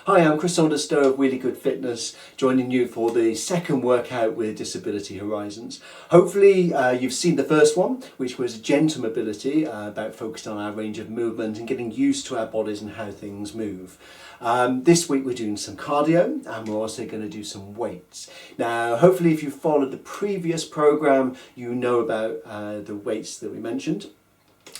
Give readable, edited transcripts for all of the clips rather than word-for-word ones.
Hi, I'm Chris Saunders-Stowe of Really Good Fitness, joining you for the second workout with Disability Horizons. Hopefully you've seen the first one, which was gentle mobility, about focusing on our range of movement and getting used to our bodies and how things move. This week we're doing some cardio and we're also going to do some weights. Now hopefully if you followed the previous program you know about the weights that we mentioned.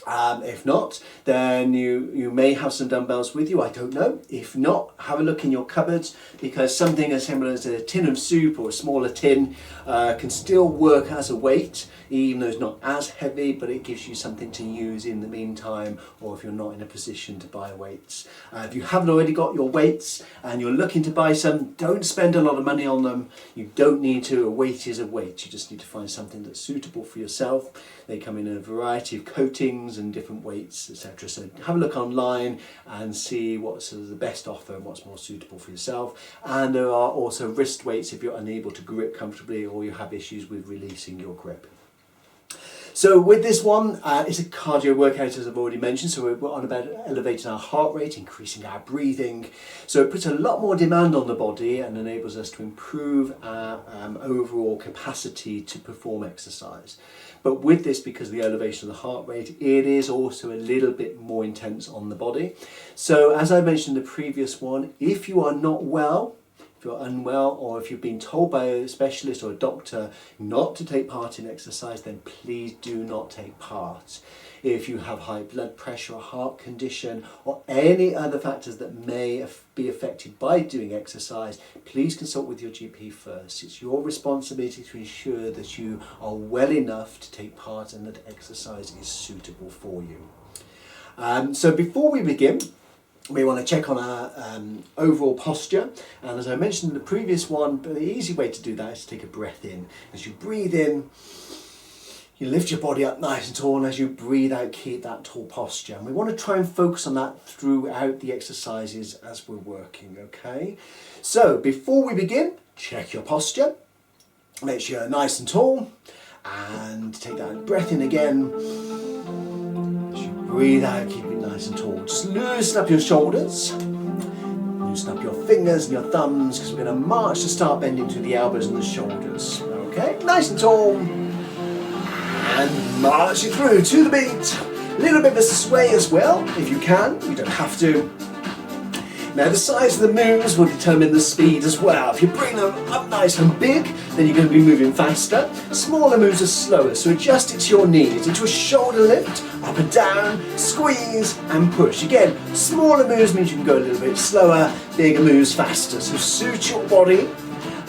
If not, then you may have some dumbbells with you, I don't know. If not, have a look in your cupboards, because something as similar as a tin of soup or a smaller tin can still work as a weight, even though it's not as heavy, but it gives you something to use in the meantime, or if you're not in a position to buy weights. If you haven't already got your weights and you're looking to buy some, don't spend a lot of money on them. You don't need to. A weight is a weight. You just need to find something that's suitable for yourself. They come in a variety of coatings and different weights, etc. So have a look online and see what's sort of the best offer and what's more suitable for yourself. And there are also wrist weights if you're unable to grip comfortably or you have issues with releasing your grip. So with this one, it's a cardio workout, as I've already mentioned, so we're on about elevating our heart rate, increasing our breathing. So it puts a lot more demand on the body and enables us to improve our overall capacity to perform exercise. But with this, because of the elevation of the heart rate, it is also a little bit more intense on the body. So as I mentioned in the previous one, if you are not well, if you're unwell, or if you've been told by a specialist or a doctor not to take part in exercise, then please do not take part. If you have high blood pressure, a heart condition, or any other factors that may be affected by doing exercise, please consult with your GP first. It's your responsibility to ensure that you are well enough to take part and that exercise is suitable for you. So before we begin, we want to check on our overall posture, and as I mentioned in the previous one, the easy way to do that is to take a breath in. As you breathe in, you lift your body up nice and tall, and as you breathe out, keep that tall posture. And we want to try and focus on that throughout the exercises as we're working, okay? So before we begin, check your posture. Make sure you're nice and tall, and take that breath in again. As you breathe out, keep it nice and tall. Just loosen up your shoulders, loosen up your fingers and your thumbs, because we're going to march to start bending through the elbows and the shoulders. Okay, nice and tall. And march it through to the beat. A little bit of a sway as well, if you can. You don't have to. Now the size of the moves will determine the speed as well. If you bring them up nice and big, then you're going to be moving faster. Smaller moves are slower, so adjust it to your needs. Into a shoulder lift, up and down, squeeze and push. Again, smaller moves means you can go a little bit slower, bigger moves faster. So suit your body.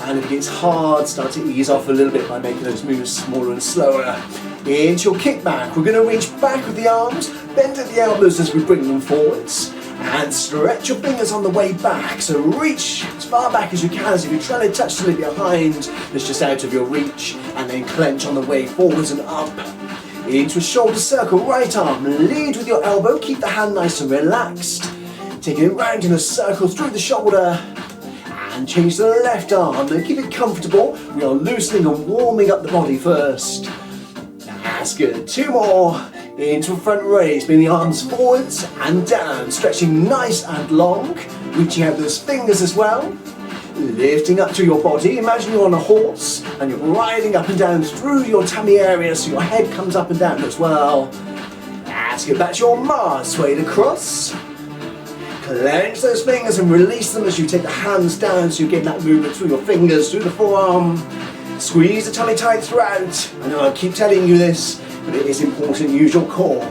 And if it gets hard, start to ease off a little bit by making those moves smaller and slower. Into your kickback. We're going to reach back with the arms, bend at the elbows as we bring them forwards. And stretch your fingers on the way back. So reach as far back as you can, as if you're trying to touch something behind that's just out of your reach. And then clench on the way forwards and up. Into a shoulder circle, right arm. Lead with your elbow, keep the hand nice and relaxed. Take it round in a circle through the shoulder. And change to the left arm. Now keep it comfortable. We are loosening and warming up the body first. That's good. Two more. Into a front raise. Bring the arms forwards and down. Stretching nice and long. Reaching out those fingers as well. Lifting up through your body. Imagine you're on a horse and you're riding up and down through your tummy area so your head comes up and down as well. That's good. Back to your march. Sway across. Clench those fingers and release them as you take the hands down so you get that movement through your fingers, through the forearm. Squeeze the tummy tight throughout. I know I keep telling you this, but it is important. Use your core.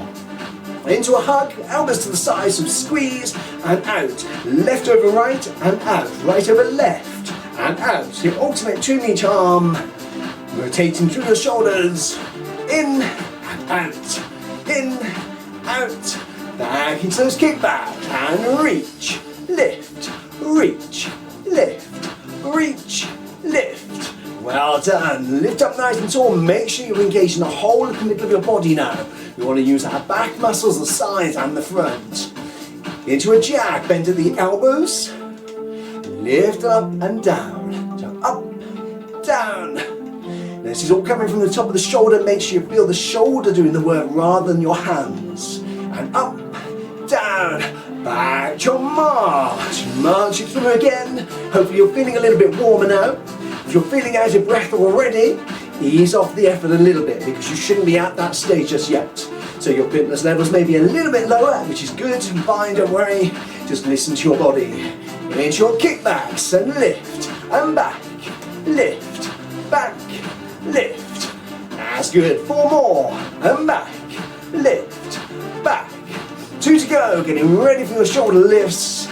Into a hug, elbows to the sides, so squeeze and out. Left over right and out. Right over left and out. So you alternate between each arm. Rotating through your shoulders. In and out. In, out. Back into those kickback and reach, lift, reach, lift, reach, lift. Well done. Lift up nice and tall. Make sure you're engaging the whole of the middle of your body now. We want to use our back muscles, the sides and the front. Into a jack. Bend at the elbows. Lift up and down. So up, down. Now this is all coming from the top of the shoulder. Make sure you feel the shoulder doing the work rather than your hands. And up, down, Back to your march. March it through again. Hopefully you're feeling a little bit warmer now. If you're feeling out of breath already, ease off the effort a little bit because you shouldn't be at that stage just yet. So your fitness levels may be a little bit lower, which is good and fine, don't worry. Just listen to your body. Into your kickbacks and lift and back, lift, back, lift. That's good. 4 more and back, lift, back. 2 to go, getting ready for your shoulder lifts.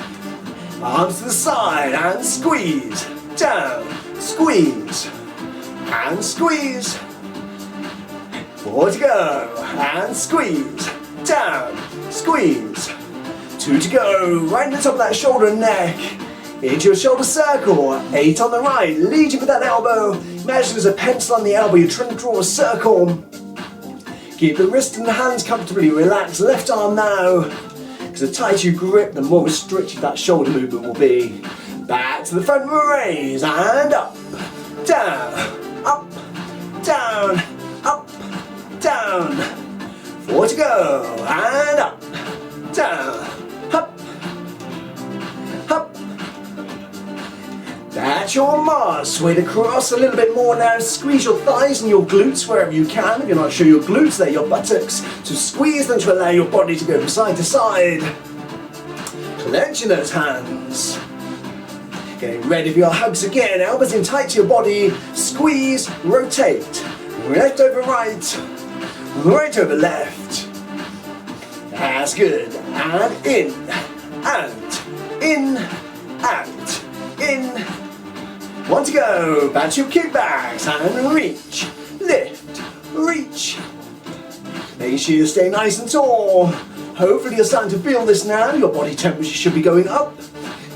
Arms to the side and squeeze, down, squeeze, and squeeze. 4 to go, and squeeze, down, squeeze. 2 to go, right in the top of that shoulder and neck. Into your shoulder circle, 8 on the right, lead you with that elbow. Imagine there's a pencil on the elbow, you're trying to draw a circle. Keep the wrist and the hands comfortably relaxed, left arm now. Because the tighter you grip, the more restricted that shoulder movement will be. Back to the front, raise, and up, down, down, up, down. 4 to go, and up, down, up, up. That's your march. Sway across a little bit more now. Squeeze your thighs and your glutes wherever you can. If you're not sure your glutes, they're your buttocks. So squeeze them to allow your body to go from side to side. Clenching those hands. Getting ready for your hugs again. Elbows in tight to your body. Squeeze, rotate. Left over right. Right over left. That's good. And in, out, in, out, in. 1 to go. Back to your kickbacks and reach, lift, reach. Make sure you stay nice and tall. Hopefully you're starting to feel this now. Your body temperature should be going up.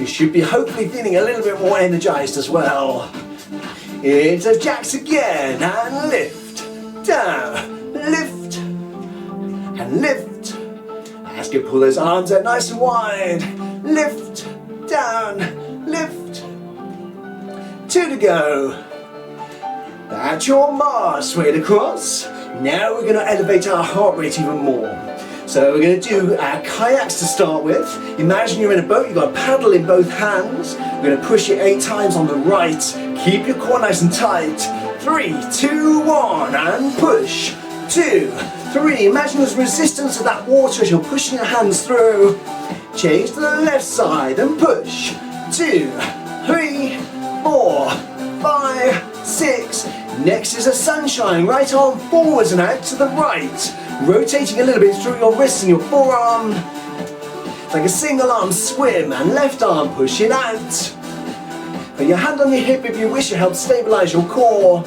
You should be hopefully feeling a little bit more energized as well. Into jacks again and lift, down, lift, and lift. That's good. Pull those arms out nice and wide. Lift, down, lift. 2 to go. That's your march. Swayed across. Now we're going to elevate our heart rate even more. So we're going to do our kayaks to start with. Imagine you're in a boat, you've got a paddle in both hands. We're going to push it 8 times on the right. Keep your core nice and tight. 3, 2, 1, and push. 2, 3. Imagine there's resistance to that water as you're pushing your hands through. Change to the left side and push. 2, 3, 4, 5, 6. Next is a sunshine. Right arm forwards and out to the right. Rotating a little bit through your wrists and your forearm. It's like a single arm swim and left arm pushing out. Put your hand on your hip if you wish to help stabilize your core.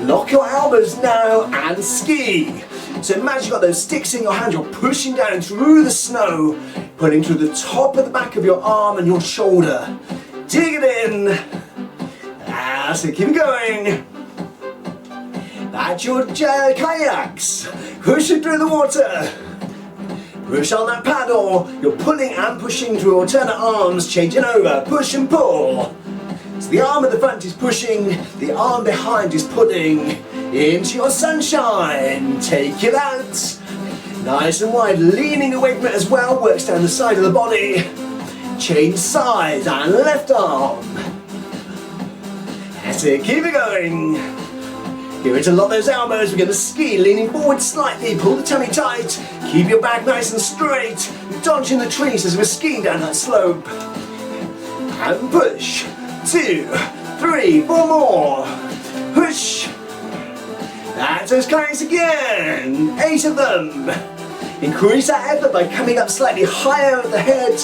Lock your elbows now and ski. So imagine you've got those sticks in your hand, you're pushing down through the snow, putting through the top of the back of your arm and your shoulder. Dig it in. So keep going. That's your kayaks. Push it through the water. Push on that paddle. You're pulling and pushing through alternate arms, changing over. Push and pull. So the arm at the front is pushing, the arm behind is pulling. Into your sunshine. Take it out. Nice and wide, leaning away from it as well. Works down the side of the body. Change sides and left arm. That's it, keep it going. Give it to lock those elbows. We're going to ski, leaning forward slightly, pull the tummy tight, keep your back nice and straight, dodging the trees as we're skiing down that slope. And push. 2, 3, 4 more. Push. That's those kayaks again. 8 of them. Increase that effort by coming up slightly higher at the head.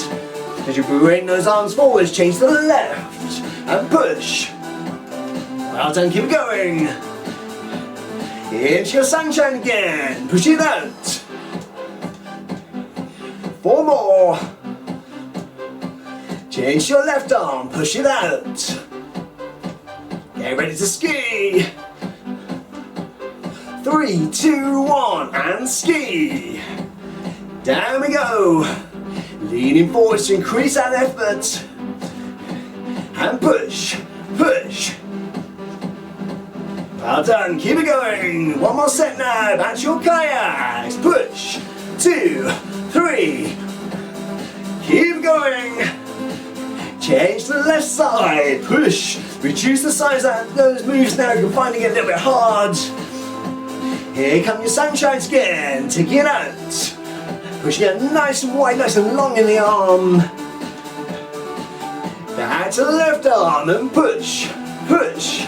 As you bring those arms forwards, change to the left. And push. Well done, keep going. Into your sunshine again. Push it out. 4 more. Change your left arm. Push it out. Get ready to ski. 3, 2, 1, and ski. Down we go. Leaning forward to increase that effort. And push, push. Well done, keep it going. 1 more set now. Back to your kayaks. Push. 2, 3. Keep going. Change to the left side. Push. Reduce the size of those moves now. You're finding it a little bit hard. Here come your sunshines again. Taking it out. Pushing it nice and wide, nice and long in the arm. Back to the left arm and push. Push.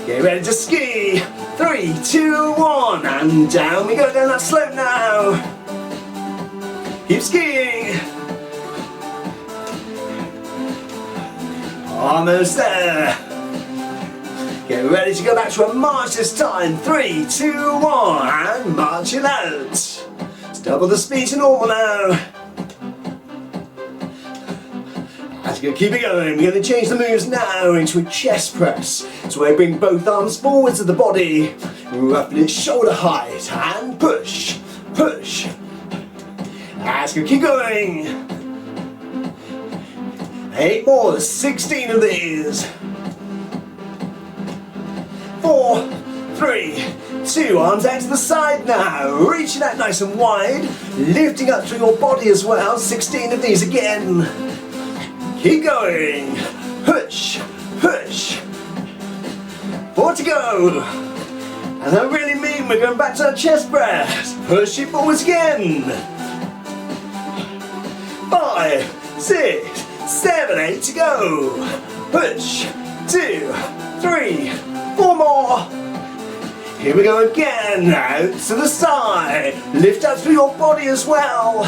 Get ready to ski. 3, 2, 1, and down we go down that slope now. Keep skiing. Almost there. Get ready to go back to a march this time. 3, 2, 1, and march it out. Let's double the speed to normal now. As you keep it going, we're going to change the moves now into a chest press. So we bring both arms forwards of the body, roughly at shoulder height, and push, push. As you keep going. 8 more, 16 of these. 4, 3, 2, arms out to the side now. Reaching out nice and wide, lifting up through your body as well. 16 of these again. Keep going. Push, push. 4 to go. And I really mean we're going back to our chest press. Push it forwards again. 5, 6, 7, 8 to go. Push. 2, 3, 4 more. Here we go again. Out to the side. Lift up through your body as well.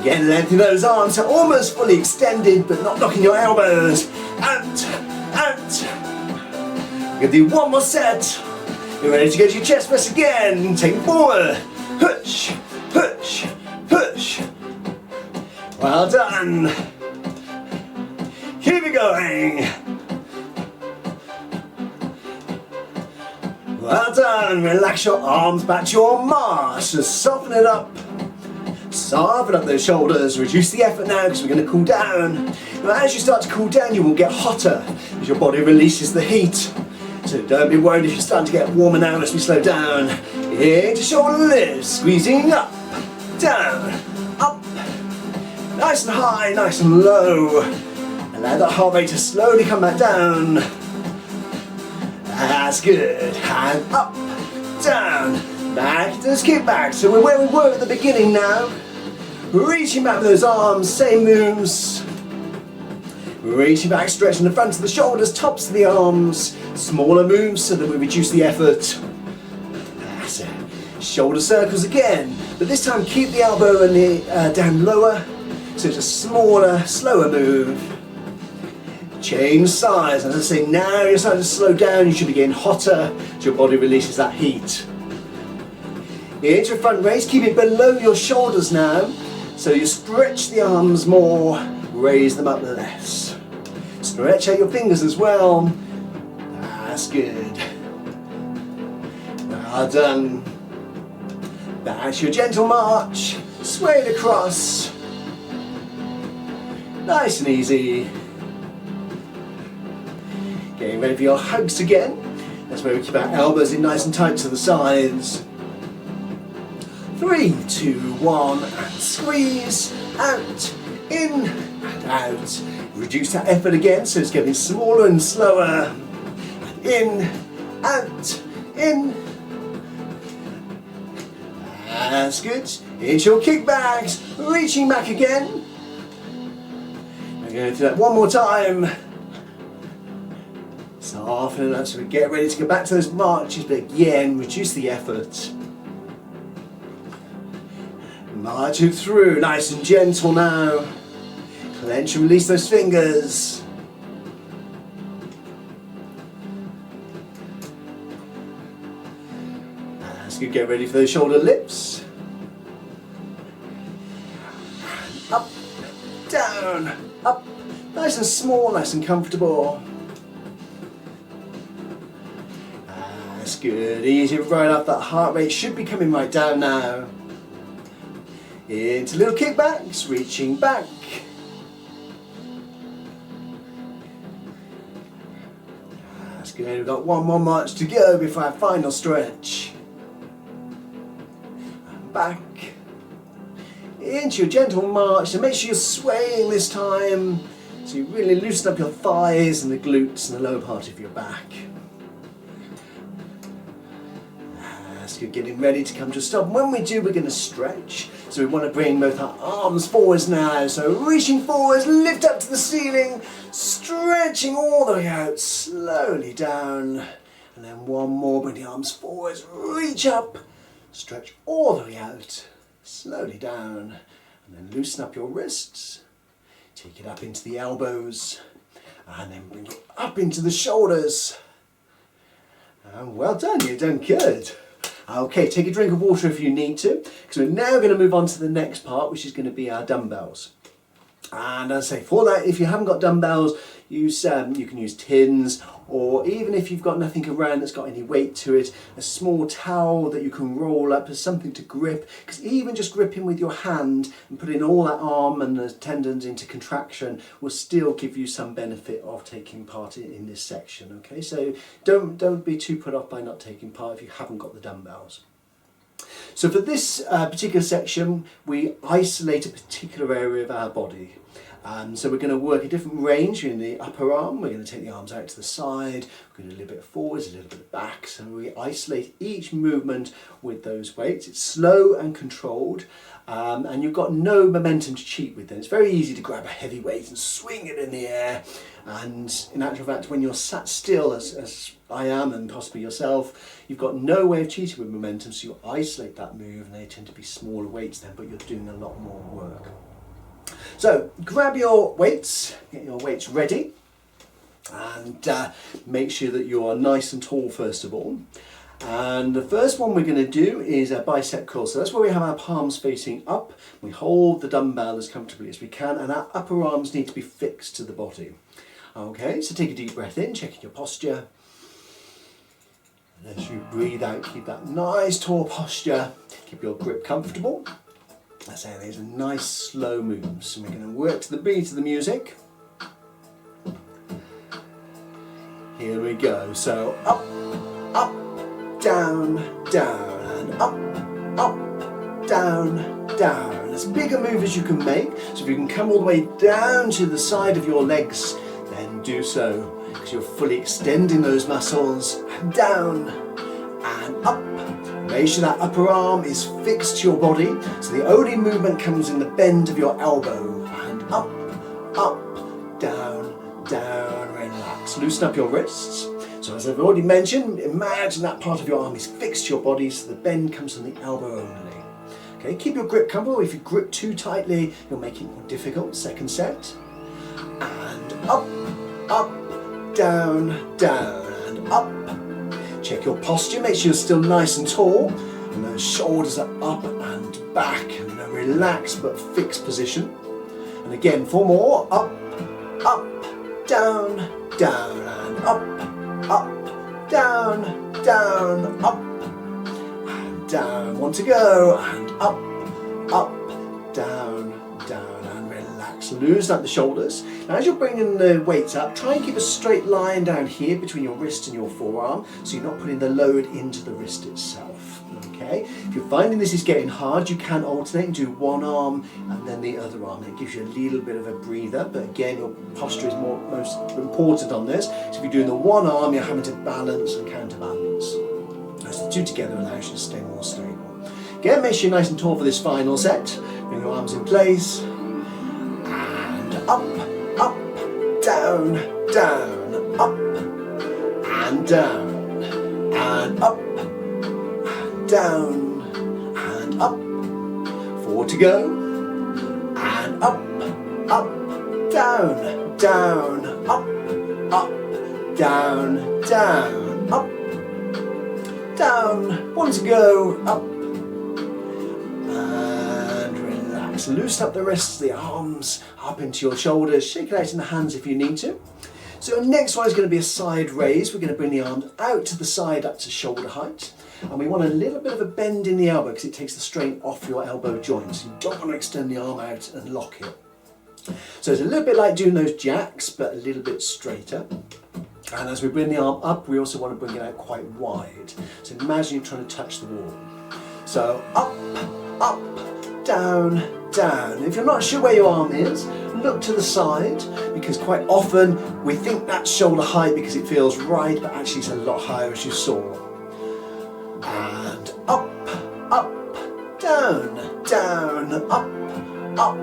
Again, lengthen those arms are almost fully extended, but not knocking your elbows. Out, out. We're gonna do one more set. You're ready to go to your chest press again. Take it forward. Push, push, push. Well done. Keep it going. Well done. Relax your arms back to your march. Just soften it up. Soften up those shoulders, reduce the effort now because we're going to cool down. Now as you start to cool down you will get hotter as your body releases the heat. So don't be worried if you're starting to get warmer now as we slow down. Into shoulder lifts, squeezing up, down, up. Nice and high, nice and low. Allow that heart rate to slowly come back down. That's good. And up, down, back. Let's keep back. So we're where we were at the beginning now. Reaching back with those arms, same moves. Reaching back, stretching the front of the shoulders, tops of the arms. Smaller moves so that we reduce the effort. That's it. Shoulder circles again, but this time keep the elbow and the down lower. So it's a smaller, slower move. Change size. As I say, now you're starting to slow down. You should be getting hotter as your body releases that heat. Into a front raise, keep it below your shoulders now. So you stretch the arms more, raise them up less. Stretch out your fingers as well. That's good. Well done. Back to your gentle march. Sway it across. Nice and easy. Getting ready for your hugs again. That's where we keep our elbows in nice and tight to the sides. 3, 2, 1, and squeeze, out, in, and out. Reduce that effort again, so it's getting smaller and slower. In, out, in. That's good. Into your kickbacks, reaching back again. We're going to do that one more time. Soften it up so we get ready to go back to those marches, but again, reduce the effort. March it through, nice and gentle now. Clench and release those fingers. That's good, get ready for those shoulder lifts. Up, down, up. Nice and small, nice and comfortable. That's good, easy right up. That heart rate should be coming right down now. Into little kickbacks, reaching back. That's good, we've got one more march to go before our final stretch. And back. into your gentle march, and make sure you're swaying this time, so you really loosen up your thighs and the glutes and the lower part of your back. As you're getting ready to come to a stop, and when we do, we're going to stretch. So we want to bring both our arms forwards now, so reaching forwards, lift up to the ceiling, stretching all the way out, slowly down, and then one more, bring the arms forwards, reach up, stretch all the way out, slowly down, and then loosen up your wrists, take it up into the elbows, and then bring it up into the shoulders. And well done, you've done good. Okay, take a drink of water if you need to, because we're now going to move on to the next part, which is going to be our dumbbells. And as I say, for that, if you haven't got dumbbells, you can use tins, or even if you've got nothing around that's got any weight to it, a small towel that you can roll up as something to grip, because even just gripping with your hand and putting all that arm and the tendons into contraction will still give you some benefit of taking part in this section. Okay, so don't be too put off by not taking part if you haven't got the dumbbells. So for this particular section, we isolate a particular area of our body. So we're going to work a different range in the upper arm. We're going to take the arms out to the side, we're going to do a little bit forwards, a little bit back. So we isolate each movement with those weights. It's slow and controlled, and you've got no momentum to cheat with them. It's very easy to grab a heavy weight and swing it in the air. And in actual fact, when you're sat still, as I am and possibly yourself, you've got no way of cheating with momentum, so you isolate that move, and they tend to be smaller weights then, but you're doing a lot more work. So grab your weights, get your weights ready, and make sure that you are nice and tall first of all. And the first one we're going to do is a bicep curl. So that's where we have our palms facing up. We hold the dumbbell as comfortably as we can, and our upper arms need to be fixed to the body. Okay, so take a deep breath in, checking your posture. And as you breathe out, keep that nice tall posture, keep your grip comfortable. That's how these are nice slow moves. And we're going to work to the beat of the music. Here we go. So up, up, down, down, and up, down, down. As big a move as you can make. So if you can come all the way down to the side of your legs, then do so, because you're fully extending those muscles. And down and up. Make sure that upper arm is fixed to your body, so the only movement comes in the bend of your elbow. And up, up, down, down, relax. Loosen up your wrists. So as I've already mentioned, imagine that part of your arm is fixed to your body, so the bend comes from the elbow only. Okay, keep your grip comfortable. If you grip too tightly, you'll make it more difficult. Second set. And up, up, down, down, and up. Check your posture, make sure you're still nice and tall, and those shoulders are up and back in a relaxed but fixed position. And again, for more, up, up, down, down, and up, down, down, up, and down. One to go, and up, down, down, and relax. Loosen up the shoulders. Now as you're bringing the weights up, try and keep a straight line down here between your wrist and your forearm, so you're not putting the load into the wrist itself. Okay? If you're finding this is getting hard, you can alternate and do one arm and then the other arm. It gives you a little bit of a breather, but again, your posture is most important on this. So if you're doing the one arm, you're having to balance and counterbalance. So the two together allows you to stay more stable. Again, make sure you're nice and tall for this final set. Bring your arms in place. And up, up, down, down, up, and down, and up, and down, and up. 4 to go. And up, up, down, down, up, down, down, up, down. 1 to go. Up. Loosen up the wrists, the arms up into your shoulders, shake it out in the hands if you need to. So our next one is going to be a side raise. We're going to bring the arms out to the side up to shoulder height, and we want a little bit of a bend in the elbow because it takes the strain off your elbow joints. You don't want to extend the arm out and lock it. So it's a little bit like doing those jacks, but a little bit straighter. And as we bring the arm up, we also want to bring it out quite wide. So imagine you're trying to touch the wall. So up, up, down, down. If you're not sure where your arm is, look to the side, because quite often we think that's shoulder height because it feels right, but actually it's a lot higher, as you saw. And up, up, down, down, up, up,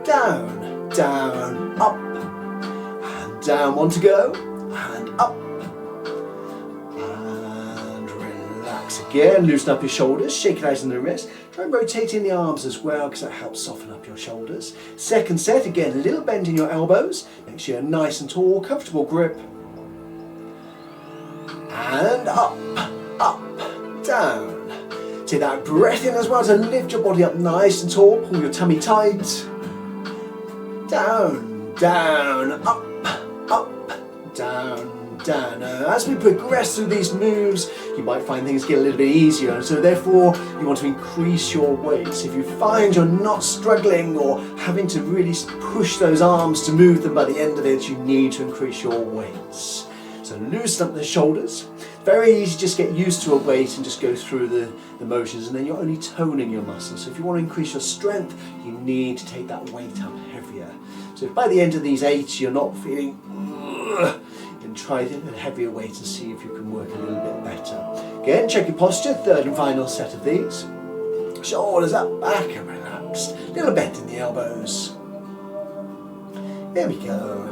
down, down, up, and down. One to go, and up, and relax again. Loosen up your shoulders, shake it out in the wrist. Try and rotate in the arms as well, because that helps soften up your shoulders. Second set, again, a little bend in your elbows. Make sure you're nice and tall, comfortable grip. And up, up, down. Take that breath in as well to lift your body up nice and tall. Pull your tummy tight. Down, down, up, up, down, down. Now, as we progress through these moves, you might find things get a little bit easier, and so therefore you want to increase your weights. If you find you're not struggling or having to really push those arms to move them by the end of it, you need to increase your weights. So loosen up the shoulders. Very easy, just get used to a weight and just go through the motions, and then you're only toning your muscles. So if you want to increase your strength, you need to take that weight up heavier. So if by the end of these 8 you're not feeling, then try a heavier weight and see if you can work a little bit better. Again, check your posture, third and final set of these. Shoulders up, back and relaxed. Little bend in the elbows. There we go.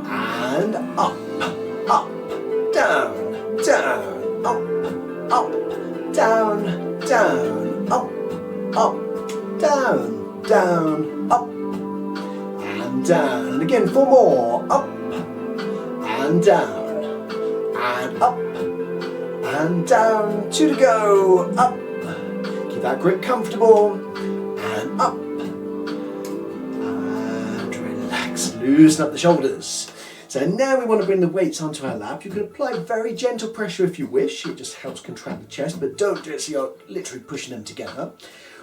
And up, up, down, down, up, up, down, down, up, up, down, down, up, and down. And again, 4 more. Up, and down, and up, and down. 2 to go. Up. Keep that grip comfortable. And up. And relax. Loosen up the shoulders. So now we want to bring the weights onto our lap. You can apply very gentle pressure if you wish. It just helps contract the chest, but don't do it so you're literally pushing them together.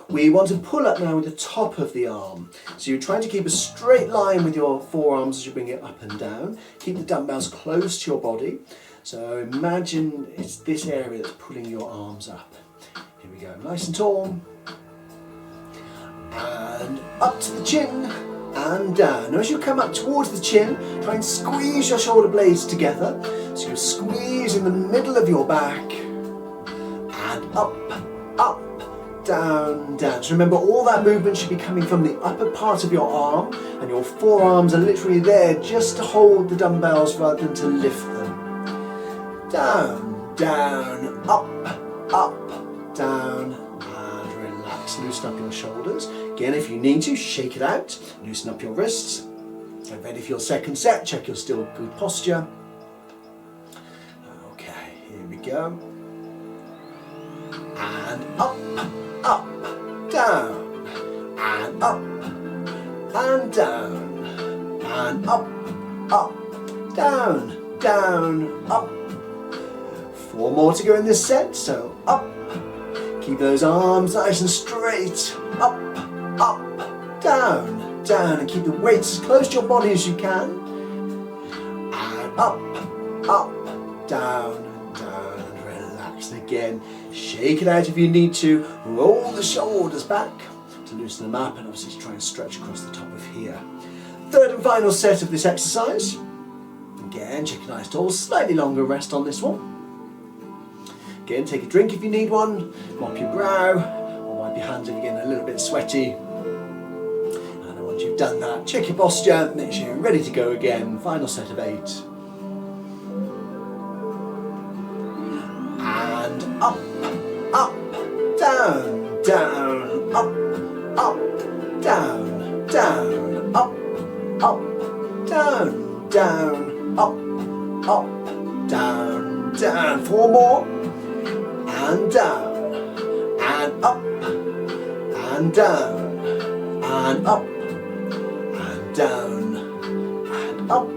We want to pull up now with the top of the arm. So you're trying to keep a straight line with your forearms as you bring it up and down. Keep the dumbbells close to your body. So imagine it's this area that's pulling your arms up. Here we go, nice and tall. And up to the chin. And down. Now as you come up towards the chin, try and squeeze your shoulder blades together. So you squeeze in the middle of your back. And up, up, down, down. So remember, all that movement should be coming from the upper part of your arm, and your forearms are literally there just to hold the dumbbells rather than to lift them. Down, down, up, up, down. Loosen up your shoulders. Again, if you need to, shake it out. Loosen up your wrists. And ready for your second set. Check you're still good posture. Okay, here we go. And up, up, down. And up, and down. And up, up, down, down, up. 4 more to go in this set. So up. Keep those arms nice and straight. Up, up, down, down. And keep the weights as close to your body as you can. And up, up, down, down. And relax. And again, shake it out if you need to. Roll the shoulders back to loosen them up, and obviously try and stretch across the top of here. Third and final set of this exercise. Again, check your nice tall. Slightly longer rest on this one. Again, take a drink if you need one, mop your brow, or wipe your hands if you're getting a little bit sweaty. And once you've done that, check your posture, make sure you're ready to go again. Final set of 8. And up, up, down, down, up, up, down, down, up, up, down, down, up, up, down, down. 4 more. And down, and up, and down, and up, and down, and up,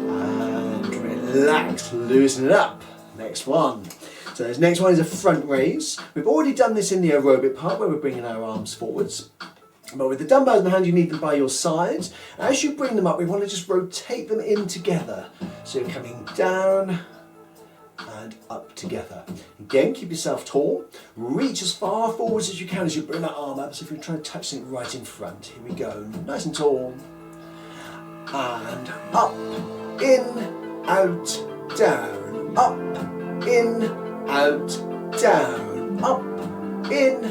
and relax, loosen it up. Next one. So this next one is a front raise. We've already done this in the aerobic part where we're bringing our arms forwards. But with the dumbbells in the hand, you need them by your sides. As you bring them up, we want to just rotate them in together. So you're coming down, and up together. Again, keep yourself tall. Reach as far forwards as you can as you bring that arm up. So if you're trying to touch something right in front, here we go. Nice and tall. And up, in, out, down. Up, in, out, down. Up, in,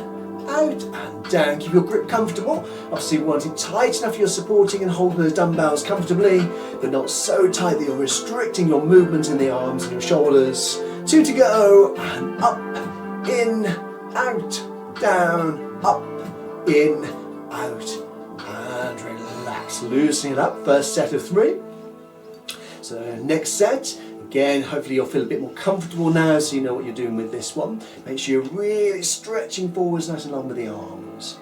out and down. Keep your grip comfortable. Obviously you want it tight enough you're supporting and holding those dumbbells comfortably, but not so tight that you're restricting your movement in the arms and your shoulders. 2 to go, and up, in, out, down, up, in, out, and relax. Loosening it up, first set of 3. So next set, again, hopefully you'll feel a bit more comfortable now so you know what you're doing with this one. Make sure you're really stretching forwards nice and long with the arms.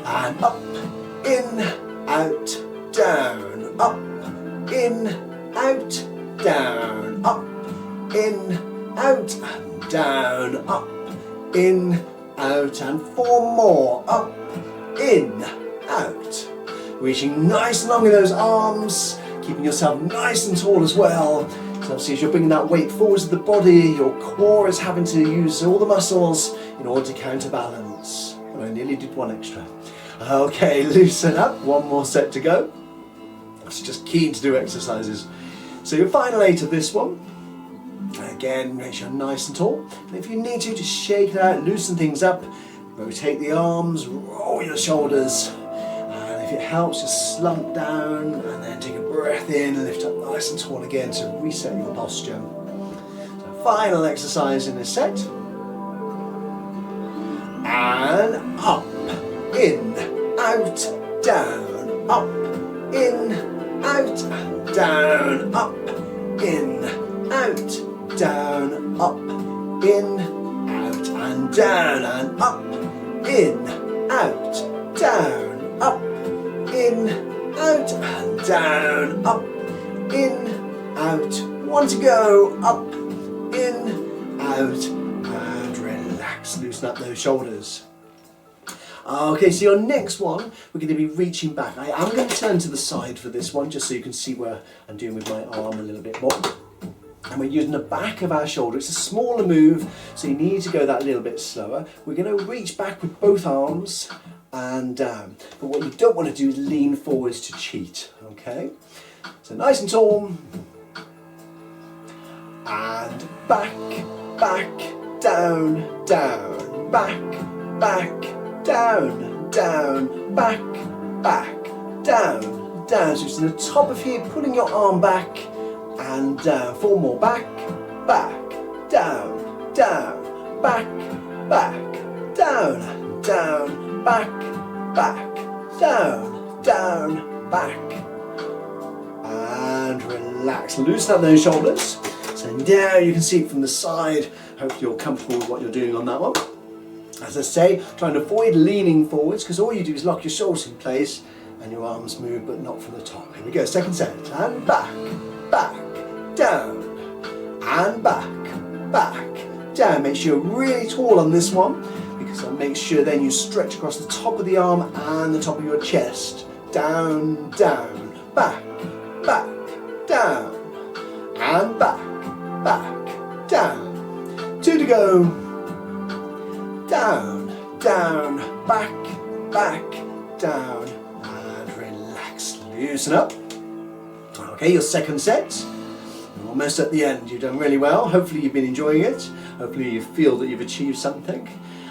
And up, in, out, down, up, in, out, down, up, in, out, and down, up, in, out, and 4 more, up, in, out. Reaching nice and long in those arms, keeping yourself nice and tall as well. So obviously as you're bringing that weight forwards of the body, your core is having to use all the muscles in order to counterbalance. And I nearly did 1 extra. Okay, loosen up, 1 more set to go. So just keen to do exercises. So your final 8 of this one. Again, make sure you're nice and tall. And if you need to, just shake it out, loosen things up. Rotate the arms, roll your shoulders. And if it helps, just slump down and then take a breath in and lift up nice and tall again to reset your posture. So final exercise in this set. And up, in, out, down, up, in, out, and down, up, in, out, down, up, in, out, and down, and up, in, out, down, up, in, out, and down, up, in, out. 1 to go, up, in, out, and relax. Loosen up those shoulders. Okay, so your next one, we're going to be reaching back. I am going to turn to the side for this one, just so you can see where I'm doing with my arm a little bit more. And we're using the back of our shoulder. It's a smaller move, so you need to go that little bit slower. We're going to reach back with both arms and down. But what you don't want to do is lean forwards to cheat, okay? So nice and tall. And back, back, down, down, back, back, down, down, back, back, down, down. So it's in the top of here, pulling your arm back and down. 4 more, back, back, down, down, back, back, down, down, back, back, down, down, back. And relax, loosen up those shoulders. So now you can see it from the side. Hope you're comfortable with what you're doing on that one. As I say, try and avoid leaning forwards, because all you do is lock your shoulders in place and your arms move, but not from the top. Here we go, second set. And back, back, down, and back, back, down. Make sure you're really tall on this one, because that makes sure then you stretch across the top of the arm and the top of your chest. Down, down, back, back, down, and back, back, down. 2 to go. Down, down, back, back, down, and relax. Loosen up. Okay, your second set. You're almost at the end. You've done really well. Hopefully you've been enjoying it. Hopefully you feel that you've achieved something.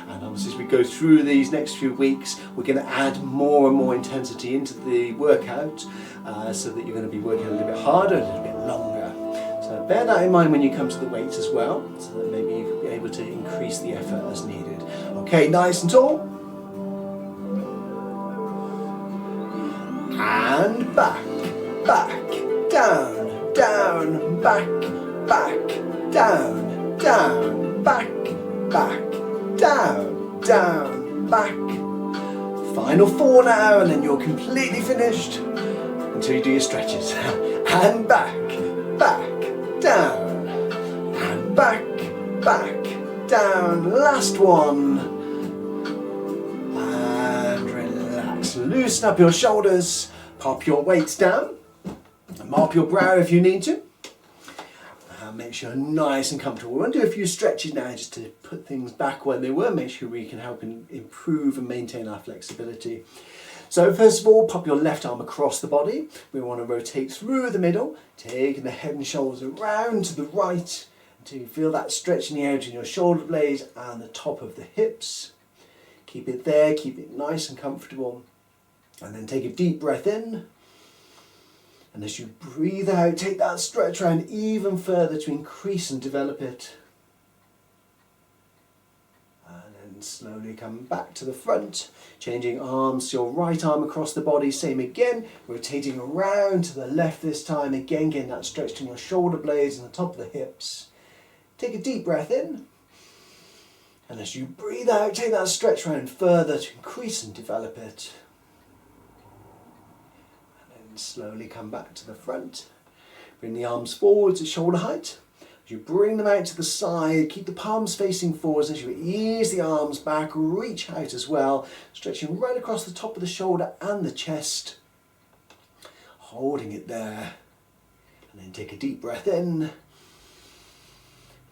And obviously as we go through these next few weeks, we're going to add more and more intensity into the workout so that you're going to be working a little bit harder, a little bit longer. So bear that in mind when you come to the weights as well, so that maybe you'll be able to increase the effort as needed. Okay, nice and tall. And back, back, down, down, back, back, down, down, back, back, down, down, back. Final 4 now, and then you're completely finished until you do your stretches. And back, back, down, and back, back, down. Last one. And relax. Loosen up your shoulders. Pop your weights down. And mop your brow if you need to. And make sure nice and comfortable. We're going to do a few stretches now just to put things back where they were, make sure we can help and improve and maintain our flexibility. So first of all, pop your left arm across the body. We want to rotate through the middle, taking the head and shoulders around to the right until you feel that stretch in the edge in your shoulder blades and the top of the hips. Keep it there, keep it nice and comfortable. And then take a deep breath in. And as you breathe out, take that stretch around even further to increase and develop it. And then slowly come back to the front, changing arms to your right arm across the body, same again, rotating around to the left this time, again getting that stretch in your shoulder blades and the top of the hips. Take a deep breath in. And as you breathe out, take that stretch around further to increase and develop it. Slowly come back to the front. Bring the arms forwards at shoulder height. As you bring them out to the side, keep the palms facing forwards. As you ease the arms back, reach out as well, stretching right across the top of the shoulder and the chest. Holding it there. And then take a deep breath in.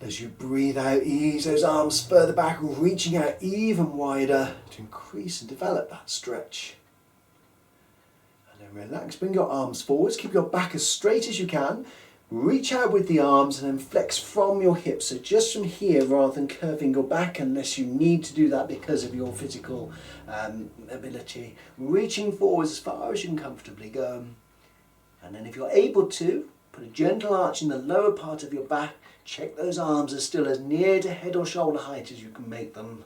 As you breathe out, ease those arms further back, reaching out even wider to increase and develop that stretch. Relax, bring your arms forwards, keep your back as straight as you can, reach out with the arms and then flex from your hips, so just from here rather than curving your back unless you need to do that because of your physical ability. Reaching forwards as far as you can comfortably go. And then if you're able to, put a gentle arch in the lower part of your back, check those arms are still as near to head or shoulder height as you can make them.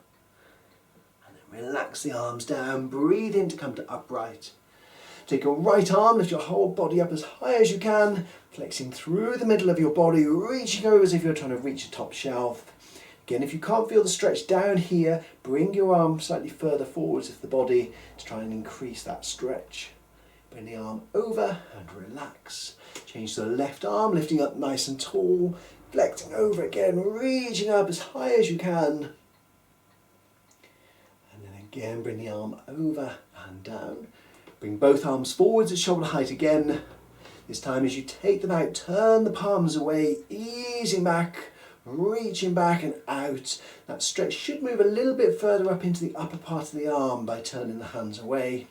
And then relax the arms down, breathe in to come to upright. Take your right arm, lift your whole body up as high as you can, flexing through the middle of your body, reaching over as if you're trying to reach the top shelf. Again, if you can't feel the stretch down here, bring your arm slightly further forwards of the body to try and increase that stretch. Bring the arm over and relax. Change to the left arm, lifting up nice and tall, flexing over again, reaching up as high as you can. And then again, bring the arm over and down. Bring both arms forwards at shoulder height again. This time as you take them out, turn the palms away, easing back, reaching back and out. That stretch should move a little bit further up into the upper part of the arm by turning the hands away.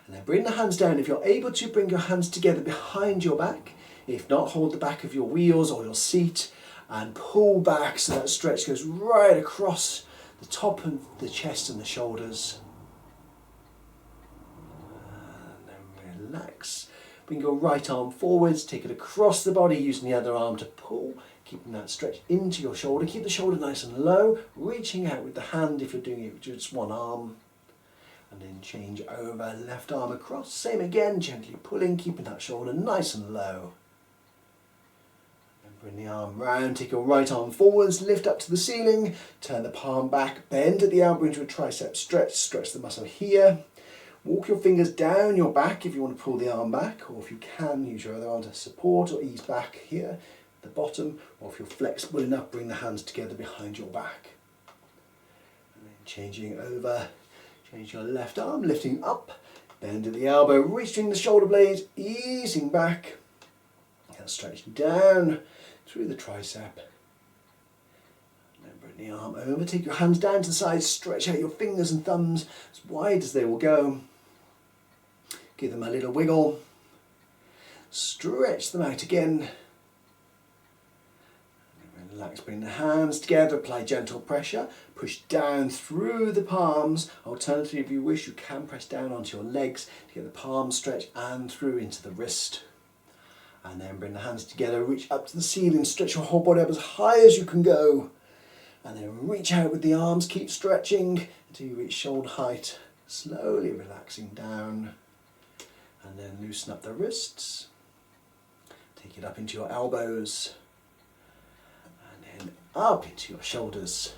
And then bring the hands down. If you're able to, bring your hands together behind your back. If not, hold the back of your wheels or your seat and pull back so that stretch goes right across the top of the chest and the shoulders. Relax. Bring your right arm forwards, take it across the body using the other arm to pull, keeping that stretch into your shoulder. Keep the shoulder nice and low, reaching out with the hand if you're doing it with just one arm. And then change over, left arm across, same again, gently pulling, keeping that shoulder nice and low. And bring the arm round, take your right arm forwards, lift up to the ceiling, turn the palm back, bend at the elbow into a tricep stretch, stretch the muscle here. Walk your fingers down your back if you want to pull the arm back, or if you can, use your other arm to support or ease back here at the bottom, or if you're flexible enough, bring the hands together behind your back. And then changing over, change your left arm, lifting up, bend at the elbow, reaching the shoulder blades, easing back, and stretch down through the tricep. Bring the arm over, take your hands down to the side, stretch out your fingers and thumbs as wide as they will go. Give them a little wiggle. Stretch them out again. Relax, bring the hands together, apply gentle pressure. Push down through the palms. Alternatively, if you wish, you can press down onto your legs to get the palms stretched and through into the wrist. And then bring the hands together, reach up to the ceiling, stretch your whole body up as high as you can go. And then reach out with the arms, keep stretching until you reach shoulder height, slowly relaxing down. And then loosen up the wrists, take it up into your elbows, and then up into your shoulders.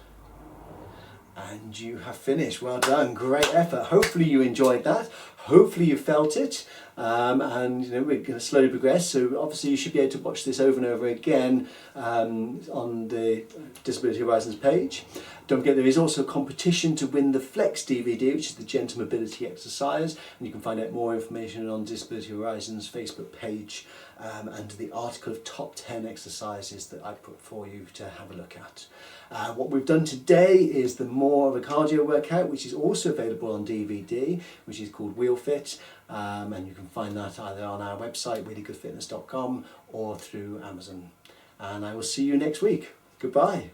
And you have finished. Well done, great effort. Hopefully you enjoyed that. Hopefully you felt it. and we're going to slowly progress, so obviously you should be able to watch this over and over again on the Disability Horizons page. Don't forget there is also a competition to win the Flex DVD, which is the Gentle Mobility exercise, and you can find out more information on Disability Horizons Facebook page and the article of top 10 exercises that I put for you to have a look at. What we've done today is the More of a Cardio workout, which is also available on DVD, which is called Wheel Fit, and you can find that either on our website wheeliegoodfitness.com or through Amazon. And I will see you next week. Goodbye.